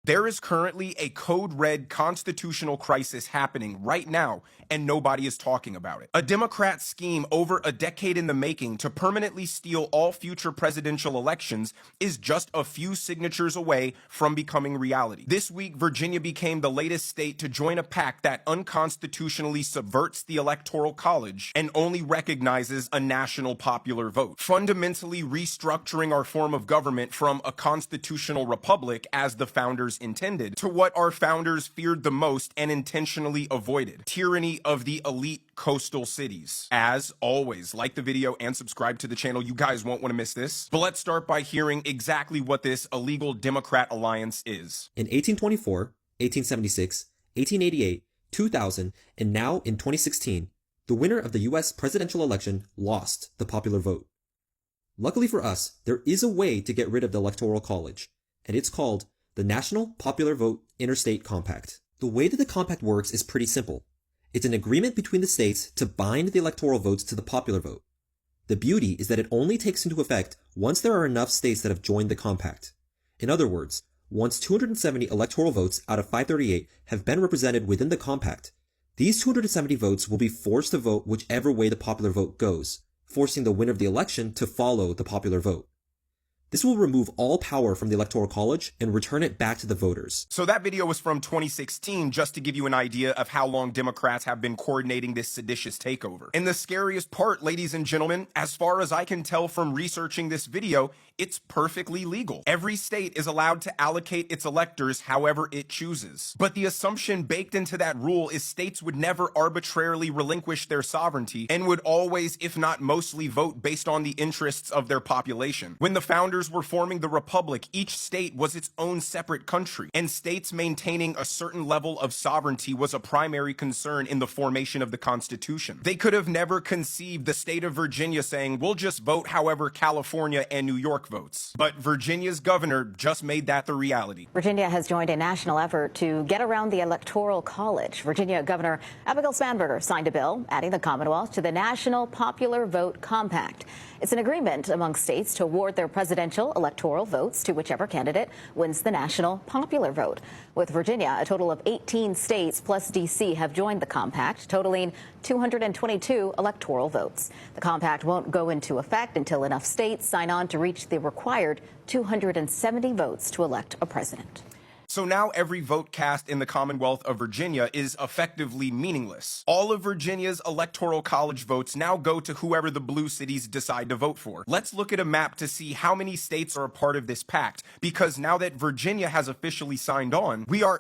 There is currently a code red constitutional crisis happening right now, and nobody is talking about it. A Democrat scheme over a decade in the making to permanently steal all future presidential elections is just a few signatures away from becoming reality. This week, Virginia became the latest state to join a pact that unconstitutionally subverts the Electoral College and only recognizes a national popular vote, fundamentally restructuring our form of government from a constitutional republic as the founders intended to what our founders feared the most and intentionally avoided: tyranny of the elite coastal cities. As always, like the video and subscribe to the channel. You guys won't want to miss this. But let's start by hearing exactly what this illegal Democrat alliance is. In 1824, 1876, 1888, 2000, and now in 2016, the winner of the US presidential election lost the popular vote. Luckily for us, there is a way to get rid of the Electoral College, and it's called the National Popular Vote Interstate Compact. The way that the compact works is pretty simple. It's an agreement between the states to bind the electoral votes to the popular vote. The beauty is that it only takes into effect once there are enough states that have joined the compact. In other words, once 270 electoral votes out of 538 have been represented within the compact, these 270 votes will be forced to vote whichever way the popular vote goes, forcing the winner of the election to follow the popular vote. This will remove all power from the Electoral College and return it back to the voters. So that video was from 2016, just to give you an idea of how long Democrats have been coordinating this seditious takeover. And the scariest part, ladies and gentlemen, as far as I can tell from researching this video, it's perfectly legal. Every state is allowed to allocate its electors however it chooses. But the assumption baked into that rule is states would never arbitrarily relinquish their sovereignty and would always, if not mostly, vote based on the interests of their population. When the founders were forming the republic, each state was its own separate country, and states maintaining a certain level of sovereignty was a primary concern in the formation of the Constitution. They could have never conceived the state of Virginia saying, we'll just vote however California and New York votes. But Virginia's governor just made that the reality. Virginia has joined a national effort to get around the Electoral College. Virginia Governor Abigail Spanberger signed a bill adding the Commonwealth to the National Popular Vote Compact. It's an agreement among states to award their presidential electoral votes to whichever candidate wins the national popular vote. With Virginia, a total of 18 states plus D.C. have joined the compact, totaling 222 electoral votes. The compact won't go into effect until enough states sign on to reach the required 270 votes to elect a president. So now every vote cast in the Commonwealth of Virginia is effectively meaningless. All of Virginia's Electoral College votes now go to whoever the blue cities decide to vote for. Let's look at a map to see how many states are a part of this pact, because now that Virginia has officially signed on, we are